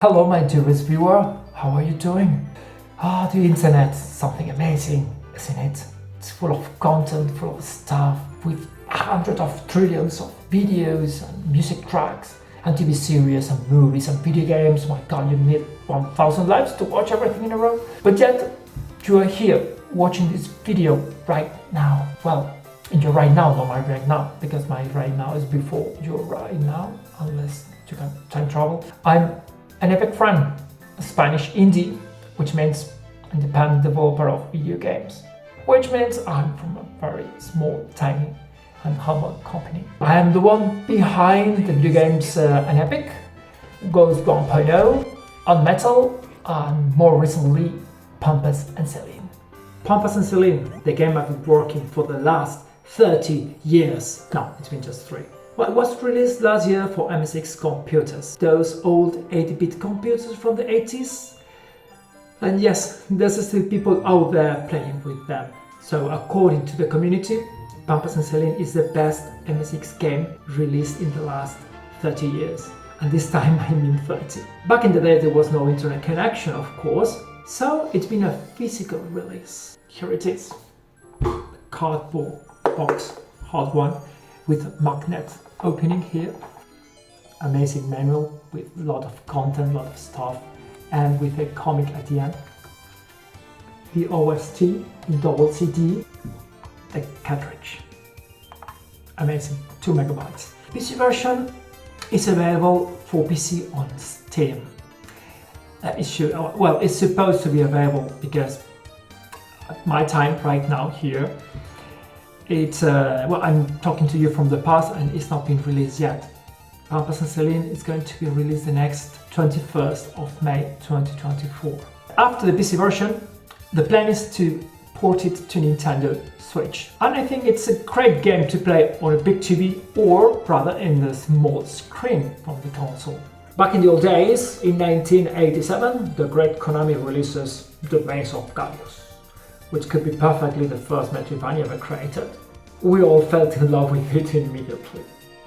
Hello my dearest viewer, how are you doing? The internet, something amazing, isn't it? It's full of content, full of stuff, with hundreds of trillions of videos and music tracks, and TV series and movies and video games. My god, you need 1000 lives to watch everything in a row. But yet, you are here watching this video right now. Well, in your right now, not my right now, because my right now is before your right now, unless you can time travel. I'm UnEpic Fran, a Spanish indie, which means independent developer of video games, which means I'm from a very small, tiny and humble company. I am the one behind the video games UnEpic, Ghost 1.0, Unmetal, and more recently Pampas Selene. Pampas Selene, the game I've been working for the last 30 years. No, it's been just 3. Well, it was released last year for MSX computers, those old 8-bit computers from the 80s. And yes, there's still people out there playing with them. So according to the community, Pampas Selene is the best MSX game released in the last 30 years. And this time I mean 30. Back in the day there was no internet connection, of course, so it's been a physical release. Here it is. A cardboard box, hard one, with magnet opening here. Amazing manual with a lot of content, a lot of stuff, and with a comic at the end. The OST in double CD, the cartridge. Amazing, 2 megabytes. PC version is available for PC on Steam. It's supposed to be available because at my time right now here, it's I'm talking to you from the past and it's not been released yet. Pampas Selene is going to be released the next 21st of May 2024. After the PC version, the plan is to port it to Nintendo Switch. And I think it's a great game to play on a big TV or rather in the small screen from the console. Back in the old days, in 1987, the great Konami releases the Maze of Gallious, which could be perfectly the first Metroidvania ever created. We all fell in love with it immediately.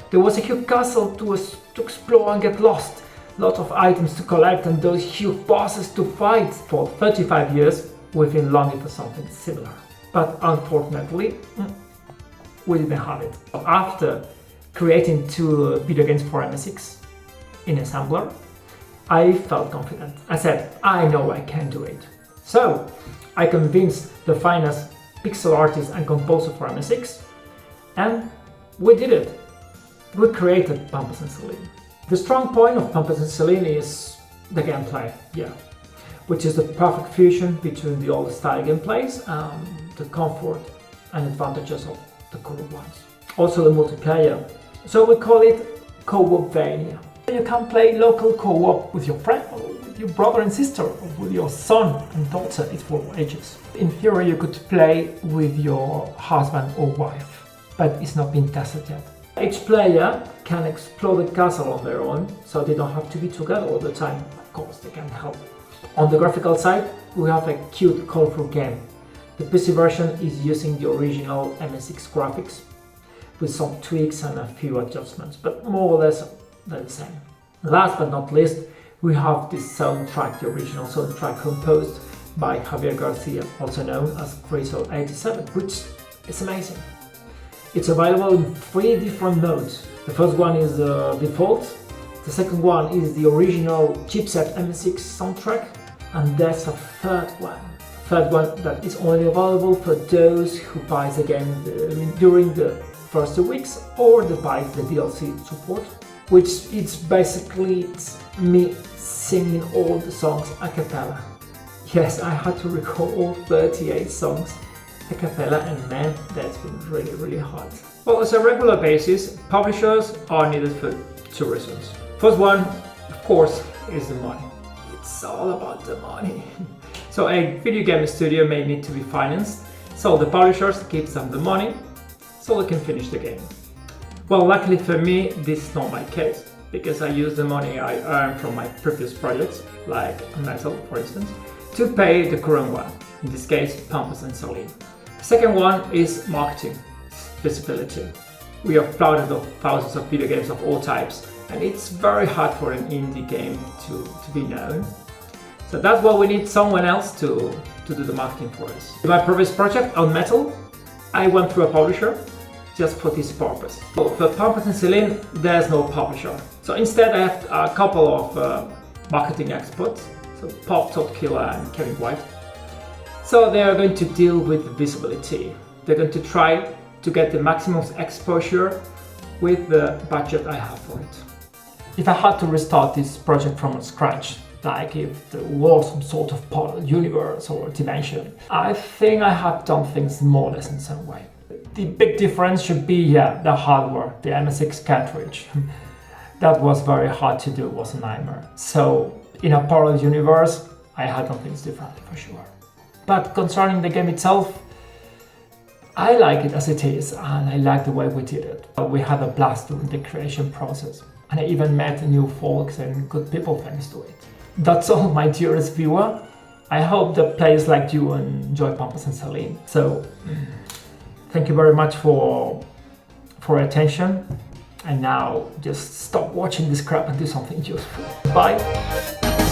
There was a huge castle to explore and get lost, lots of items to collect and those huge bosses to fight. For 35 years we've been longing for something similar. But unfortunately, we didn't have it. After creating 2 video games for MSX in assembler, I felt confident. I said, I know I can do it. So I convinced the finest pixel artist and composer for MSX, and we did it. We created Pampas Selene. The strong point of Pampas Selene is the gameplay, which is the perfect fusion between the old style gameplays and the comfort and advantages of the current ones. Also the multiplayer, so we call it coop-vania. You can play local co-op with your friend, or with your brother and sister, or with your son and daughter, it's for ages. In theory you could play with your husband or wife, but it's not been tested yet. Each player can explore the castle on their own, so they don't have to be together all the time. Of course, they can help. On the graphical side, we have a cute, colorful game. The PC version is using the original MSX graphics, with some tweaks and a few adjustments, but more or less they're the same. Last but not least, we have this soundtrack, the original soundtrack composed by Javier Garcia, also known as Crazy87, which is amazing. It's available in 3 different modes. The first one is the default, the second one is the original chipset MSX soundtrack, and there's a third one that is only available for those who buy the game during the first 2 weeks or that buys the DLC support, which is basically me singing all the songs a cappella. Yes, I had to record all 38 songs a cappella, and man, that's been really hard. Well, as a regular basis, publishers are needed for 2 reasons. First one, of course, is the money. It's all about the money. So a video game studio may need to be financed, so the publishers give them the money so they can finish the game. Well, luckily for me, this is not my case, because I use the money I earn from my previous projects, like Unmetal for instance, to pay the current one, in this case Pampas Selene. The second one is marketing, visibility. We have thousands of video games of all types, and it's very hard for an indie game to be known. So that's why we need someone else to do the marketing for us. In my previous project, on Metal, I went through a publisher just for this purpose. For Pampas Selene, there's no publisher. So instead I have a couple of marketing experts, so Pop, Todd Killer and Kevin White. So they are going to deal with visibility. They're going to try to get the maximum exposure with the budget I have for it. If I had to restart this project from scratch, like if there was some sort of parallel universe or dimension, I think I have done things more or less in some way. The big difference should be, the hardware, the MSX cartridge. That was very hard to do, was a nightmare. So in a parallel universe, I had done things differently for sure. But concerning the game itself, I like it as it is, and I like the way we did it. We had a blast during the creation process, and I even met new folks and good people thanks to it. That's all, my dearest viewer. I hope the players like you enjoy Pampas Selene. So, thank you very much for your attention. And now, just stop watching this crap and do something useful. Bye!